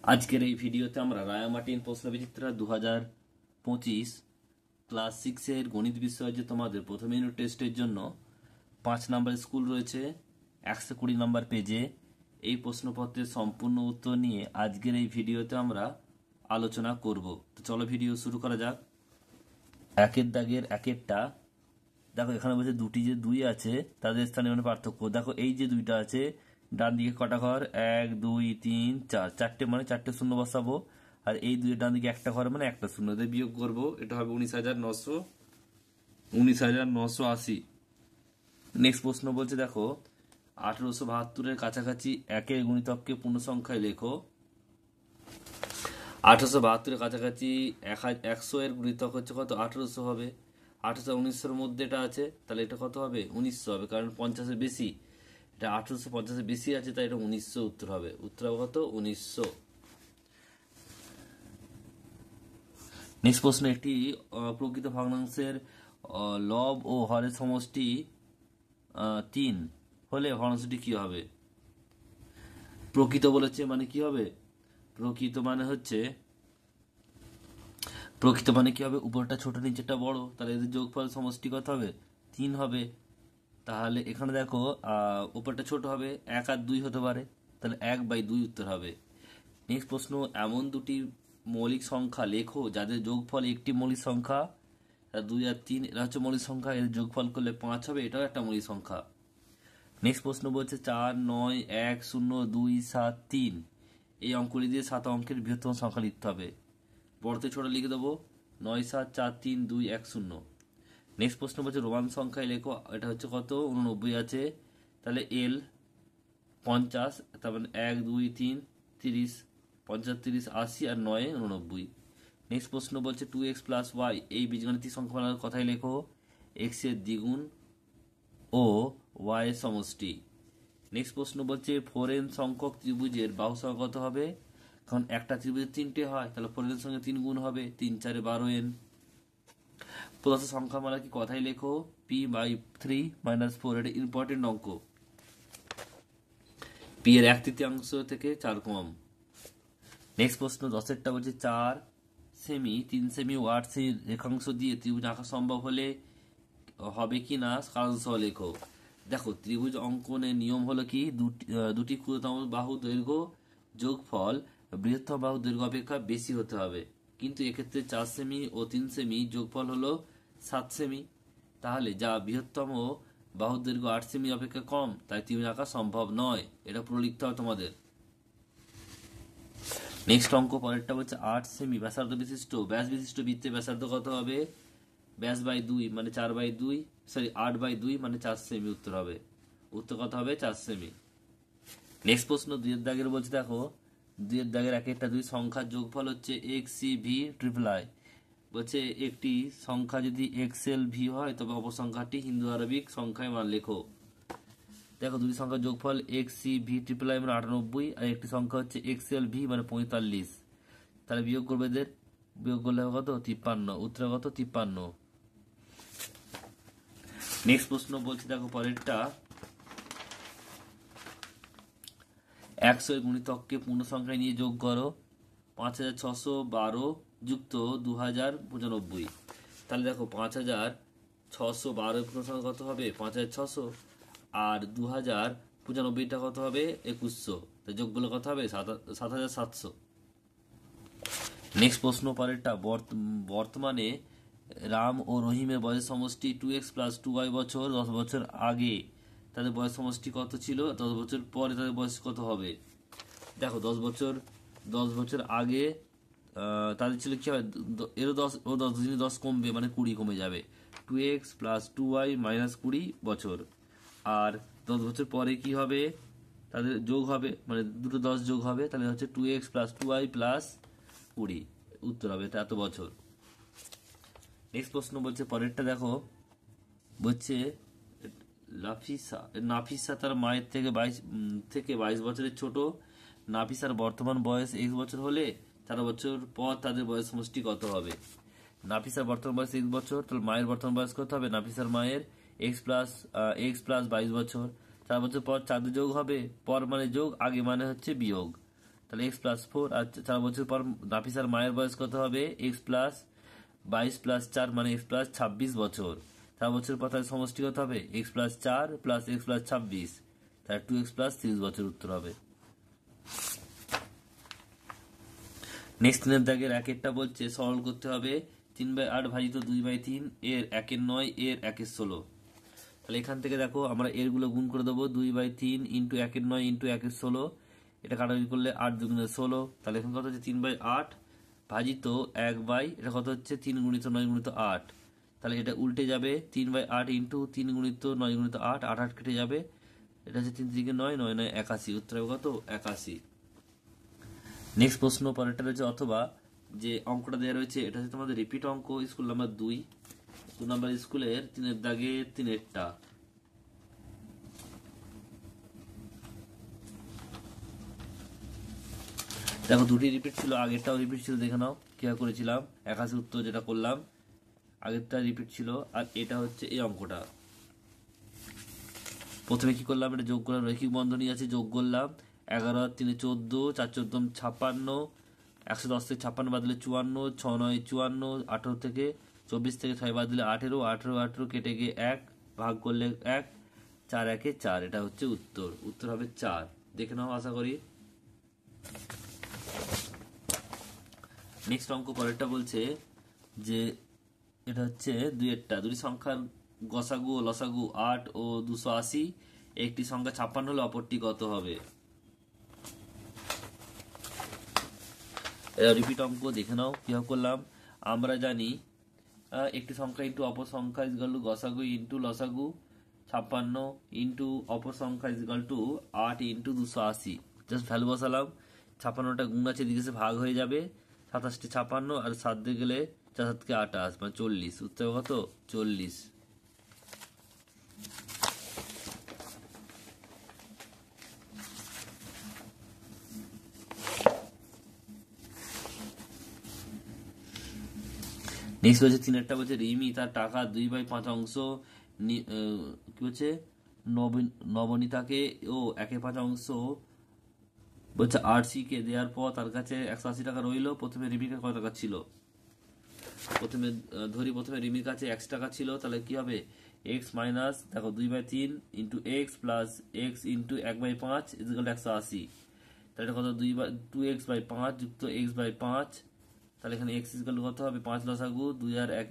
আজকের এই ভিডিওতে আমরা রায়ামার্টিন প্রশ্নবিচিত্রা 2025 ক্লাস 6 এর গণিত বিষয়ে যে তোমাদের প্রথম ইউনিট টেস্টের জন্য 5 নাম্বার স্কুল রয়েছে 120 নাম্বার পেজে এই প্রশ্নপত্রের সম্পূর্ণ উত্তর নিয়ে আজকের এই ভিডিওতে আমরা আলোচনা করব। তো চলো ভিডিও শুরু করা যাক। একের দাগের একেরটা দেখো, এখানে বলছে দুটি যে দুই আছে তাদের স্থানে মানে পার্থক্য। দেখো এই যে দুইটা আছে ডান দিকে কটা ঘর, 1 2 3 4, চারটে মানে চারটে শূন্য বসাবো। আর এই দুই ডান দিকে একটা ঘর মানে একটা শূন্য দিয়ে বিয়োগ করবো। এটা হবে 19,980। নেক্সট প্রশ্ন বলছে দেখো 1872-এর কাছাকাছি একের গুণিতককে পূর্ণ সংখ্যায় লেখো। 1872-এর কাছাকাছি 100 এর গুণিতক হচ্ছে কত, 1800 হবে। 1800 মধ্যে এটা আছে, তাহলে এটা কত হবে, 1900 হবে, কারণ 50-এর বেশি। এটা 1850-এর বেশি আছে, তাই এটা 1900 উত্তর হবে। উত্তর হবে কত, 1900। নেক্সট প্রশ্ন, একটি প্রকৃত ভগ্নাংশের লব ও হরের সমষ্টি 3 হলে ভগ্নাংশটি কি হবে? প্রকৃত বলেছে মানে কি হবে, প্রকৃত মানে কি হবে, উপরটা ছোট নিচেরটা বড়, তাহলে এদের যোগফল সমষ্টি কত হবে, 3 হবে। তাহলে এখানে দেখো উপরটা ছোট হবে, 1 আর 2 হতে পারে, তাহলে 1/2 উত্তর হবে। নেক্সট প্রশ্ন, এমন দুটি মৌলিক সংখ্যা লেখো যাদের যোগফল একটি মৌলিক সংখ্যা। 2 আর 3 এরা হচ্ছে মৌলিক সংখ্যা, এর যোগফল করলে 5 হবে, এটাও একটা মৌলিক সংখ্যা। নেক্সট প্রশ্ন বলছে 4 9 1 0 2 7 3 এই অঙ্কগুলি দিয়ে 7 অঙ্কের বৃহত্তম সংখ্যা লিখতে হবে। বড়তে ছোট লিখে দেবো, 9 7 4 3 2 1 0। নেক্সট প্রশ্ন বলছে রোমান সংখ্যায় লেখো, এটা হচ্ছে কত, 89 আছে, তাহলে এল 50, তারপরে 1 2 3 30, 50 30 80 আর 9 89। নেক্সট প্রশ্ন বলছে 2x + y এই বীজগাণিতিক সংখ্যামালার কথাই লেখো। x এর দ্বিগুণ ও y এর সমষ্টি। নেক্সট প্রশ্ন বলছে 4n সংখ্যক ত্রিভুজের বাহু সংখ্যা কত হবে? কারণ একটা ত্রিভুজের 3টে হয়, তাহলে 4n সঙ্গে 3 গুণ হবে, 3 4 12n। প্রদত্ত সংখ্যামালা কি কথাই লেখো, p/3 - 4। এটা ইম্পর্টেন্ট অঙ্ক। p এর 1/3 থেকে 4 কম। নেক্সট প্রশ্ন 10-এরটা বলছে 4 সেমি 3 সেমি ও 8 সেমি রেখাংশ দিয়ে ত্রিভুজ আঁকা সম্ভব হলে হবে কি না কারণ সহ লেখো। দেখো ত্রিভুজ অঙ্কনের নিয়ম হলো কি, দুটি ক্ষুদ্রতম বাহু দৈর্ঘ্য যোগফল বৃহত্তম বাহু দৈর্ঘ্য অপেক্ষা বেশি হতে হবে। কিন্তু এক্ষেত্রে 4 সেমি ও 3 সেমি যোগফল হলো 7 সেমি। তাহলে যা বৃহত্তম বাহু দৈর্ঘ্য 8 সেমি অপেক্ষা কম, তাই ত্রিভুজ আঁকা সম্ভব নয়। এটা পুরো লিখতে হবে তোমাদের। নেক্সট অঙ্ক পরেরটা বলছে 8 সেমি ব্যাস বিশিষ্ট বৃত্তের ব্যাসার্ধ কত হবে? ব্যাস/2 মানে 4/2, সরি 8/2 মানে 4 সেমি উত্তর হবে। উত্তর কত হবে, 4 সেমি। নেক্সট প্রশ্ন 2 এর দাগের বলছে দেখো 2 এর দাগের একটা দুই সংখ্যার যোগফল হচ্ছে XCV∼I। বলছে একটি সংখ্যা যদি XLV হয় তবে অপর সংখ্যাটি হিন্দু আরবিক সংখ্যায় মান লেখো। দেখো দুটি সংখ্যার যোগফল XCV∼I মানে 98, আর একটি সংখ্যা হচ্ছে XLV মানে 45। তাহলে বিয়োগ করবে, এদের বিয়োগ করলে হবে কত, 53। উত্তর কত, 53। নেক্সট প্রশ্ন বলছি দেখো পরেরটা, 100 এর গুণিতককে পূর্ণ সংখ্যায় নিয়ে যোগ করো। 5612 যুক্ত 2095। তাহলে দেখো 5612 এর পূর্ণ সংখ্যা কত হবে, 5600, আর 2095টা কত হবে, 2100। তাই যোগ করলে কত হবে, 7700। নেক্সট প্রশ্ন পরেরটা, বর্তমানে রাম ও রহিমের বয়স সমষ্টি 2x + 2y বছর। 10 বছর আগে তাদের বয়স সমষ্টি কত ছিল, 10 বছর পরে তাদের বয়স কত হবে? দেখো 10 বছর আগে তাদের ছিল কি হবে, এরও 10 কমবে মানে 20 কমে যাবে। 2x + 2y - 20 বছর। আর 10 বছর পরে কি হবে, তাদের যোগ হবে, মানে দুটো 10 যোগ হবে, তাহলে হচ্ছে 2x + 2y + 20। উত্তর হবে এত বছর। নেক্সট প্রশ্ন বলছে পরেরটা দেখো, বলছে নাফিসা তার মায়ের থেকে 22 বছরের ছোট। নাফিসার বর্তমান বয়স x বছর হলে 4 বছর পর তাদের বয়স সমষ্টি কত হবে? নাফিসার বর্তমান বয়স x বছর, তাহলে মায়ের বর্তমান বয়স কত হবে, নাফিসার মায়ের x + 22 বছর। 4 বছর পর 4 যোগ হবে, পর মানে যোগ, আগে মানে হচ্ছে বিয়োগ। তাহলে এক্স প্লাস 4, আর 4 বছর পর নাফিসার মায়ের বয়স কত হবে? এক্স প্লাস 22 প্লাস 4 মানে এক্স প্লাস 26 বছর। 4 বছর পর তার সমষ্টি কত হবে? X plus 4 plus x plus 26, তার 2x প্লাস 30 বছর উত্তর হবে। নেক্সট 3 দাগের একেরটা বলছে সরল করতে হবে 3/8 ভাজিত 2/3 এর 1/9 এর 1/16। তাহলে এখান থেকে দেখো আমরা এর গুলো গুণ করে দেবো, 2/3 ইন্টু 1/9 ইন্টু 1/16, এটা কাটাকাটি করলে 8 দুগুণে 16, তাহলে এখন কত হচ্ছে 3/8 ভাজিত 1 এটা কত হচ্ছে 3 গুণিত 9 গুণিত 8, তাহলে এটা উল্টে যাবে 3/8 ইন্টু 3 গুণিত 9 গুণিত 8, 8 8 কেটে যাবে, এটা হচ্ছে 3 3 9 9 9 81, উত্তর হবে কত? 81। নেক্সট প্রশ্ন পরেরটা রয়েছে অথবা, যে অঙ্কটা দেওয়া রয়েছে এটা হচ্ছে তোমাদের রিপিট অঙ্ক, স্কুল নাম্বার 2 নাম্বার স্কুলের 3 দাগে 3-এরটা। দেখো দুটি রিপিট ছিল, আগেরটাও রিপিট ছিল, দেখে নাও কিভাবে করেছিলাম। 81 উত্তর যেটা করলাম, আগেরটা রিপিট ছিল, আর এটা হচ্ছে এই অঙ্কটা। প্রথমে কি করলাম? এটা যোগ করলাম, রৈখিক বন্ধনী আছে, যোগ করলাম 11 আর 3 14, 4 14 56, 110 থেকে 56 বাদ দিলে 54, 6 9 54, 18 থেকে 24 থেকে 6 বাদ দিলে 18, 18 18 কেটে গিয়ে 1 ভাগ করলে 1, 4 1 4, এটা হচ্ছে উত্তর। উত্তর হবে 4। দেখে নাও আশা করি। নেক্সট অঙ্ক পরেরটা বলছে যে এটা হচ্ছে 2-এরটা, দুটি সংখ্যার গসাগু ও লসাগু 8 ও 280, একটি সংখ্যা 56 হলে অপরটি কত হবে? রিপিট অঙ্ক, দেখে নাও কিভাবে করলাম। আমরা জানি একটি সংখ্যা ইন্টু অপর সংখ্যা ইজ ইকুয়াল টু গসাগু ইন্টু লসাগু 56 ইন্টু অপর সংখ্যা is equal to 8 into 280। Just value বসালাম, 56টা গুণ আছে দিকে ভাগ হয়ে যাবে, 27টি 56 আর 7 দিয়ে গেলে 4 7 28 মানে 40, উত্তর কত? 40। নেক্সট হচ্ছে 3-এরটা বলছে রিমি তার টাকা 2/5 অংশ কি বলছে নবনীতাকে ও 1/5 অংশ বলছে আরসিকে দেওয়ার পর তার কাছে 180 টাকা রইলো। প্রথমে রিমিকে কত টাকা ছিল? প্রথমে প্রথমে রিমির কাছে 1 টাকা ছিল, তাহলে কি হবে? এক্স মাইনাস দেখো 2/3 into x plus x into 1/5 equal 180, তাহলে এটা কত? 2x/5 যুক্ত x/5, তাহলে এখানে x ইজিক্যাল কত হবে? 5 লসাগু 2 আর 1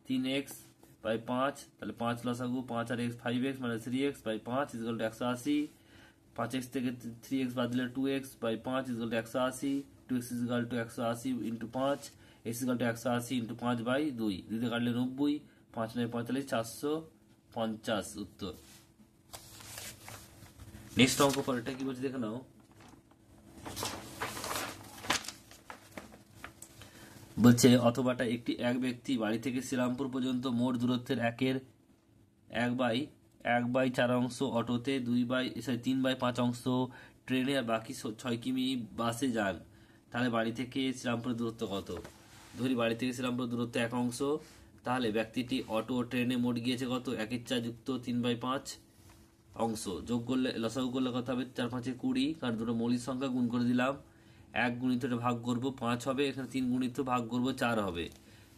3x/5, তাহলে 5 লসাগু 5 আর x 5x মানে 3x/5 ইজিক্যাল 180, 5x থেকে 3x বাদ দিলে 2x/5 equal 180, 2x equal 180 into 5, x equal 180 into 5/2, দিতে কাটলে 90, 5 9 45, 450 উত্তর। নেক্সট অঙ্ক পরেরটা কি বলছে দেখে নাও। বলছে অথবাটা একটি এক ব্যক্তি বাড়ি থেকে শ্রীরামপুর পর্যন্ত মোট দূরত্বের 1/4 অংশ অটোতে, 3/5 অংশ ট্রেনে, আর বাকি 6 কিমি বাসে যান, তাহলে বাড়ি থেকে শ্রীরামপুর দূরত্ব কত? ধরি বাড়ি থেকে শ্রীরামপুর দূরত্ব 1 অংশ, তাহলে ব্যক্তিটি অটো ও ট্রেনে মোট গিয়েছে কত? 1/4 যুক্ত 3/5 অংশ, যোগ করলে লসাগু করলে কত হবে? 4 5 20, কারণ দুটো মৌলিক সংখ্যা গুণ করে দিলাম, 1 গুণিত ভাগ করবো 5 হবে, এখানে 3 গুণিত ভাগ করবো 4 হবে,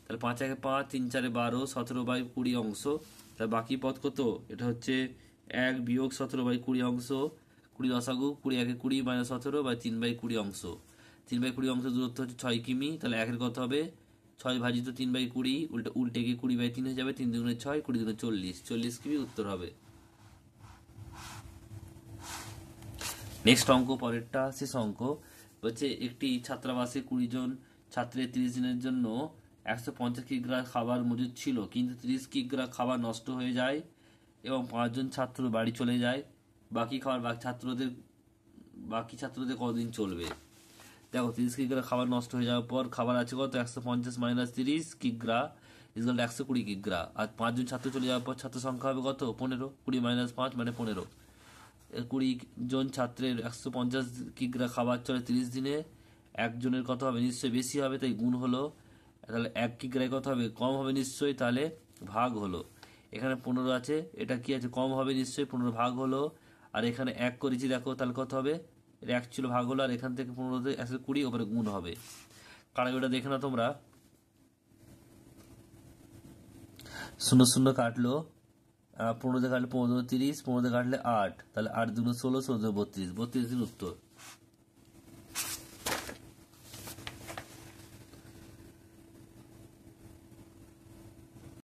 তাহলে 5 1 5 3 4 12, 17/20 অংশ, তাহলে বাকি পদ কত? এটা হচ্ছে 1 বিয়োগ 17/20 অংশ, 20 লসাগু 20 1 20 মাইনাস 17/3/20 অংশ, 3/20 অংশ দূরত্ব হচ্ছে 6 কিমি, তাহলে 1 কত হবে? 6 ভাজিত 3/20, উল্টে গিয়ে 20/3 হয়ে যাবে, 3 দুগুণে 6 20 দুগুণে 40, 40 কিমি উত্তর হবে। নেক্সট অঙ্ক পরেরটা শেষ অঙ্ক হচ্ছে একটি ছাত্রাবাসে 20 জন ছাত্রের 30 দিনের জন্য 150 কিগ্রা খাবার মজুদ ছিল, কিন্তু 30 কিগ্রা খাবার নষ্ট হয়ে যায় এবং 5 জন ছাত্র বাড়ি চলে যায়। বাকি খাবার বাকি ছাত্রদের কতদিন চলবে? দেখো 30 কিগ্রা খাবার নষ্ট হয়ে যাওয়ার পর খাবার আছে কত? 150 মাইনাস 30 কিগ্রা ইজকাল 120 কিগ্রা, আর 5 জন ছাত্র চলে যাওয়ার পর ছাত্র সংখ্যা হবে কত? 15, 20 মাইনাস 5 মানে 15। 20 জন ছাত্রের 150 কিগ্রা খাবার চলে 30 দিনে, একজনের কত হবে? নিশ্চয়ই বেশি হবে, তাই গুণ হলো, তাহলে 1 কিগ্রায় কত হবে? কম হবে নিশ্চয়ই, তাহলে ভাগ হলো। এখানে 15 আছে, এটা কি আছে? কম হবে নিশ্চয়ই, 15 ভাগ হলো, আর এখানে 1 করেছি দেখো, তাহলে কত হবে? এর 1 ছিল ভাগ হলো, আর এখান থেকে 15 1 20 ওপরে গুণ হবে। কাটাকুটিটা দেখে না তোমরা। 0 0 কাটলো, 15 কাটলে 15 30, 15 কাটলে 8, তাহলে 8 2 16, 16 32, 32 উত্তর।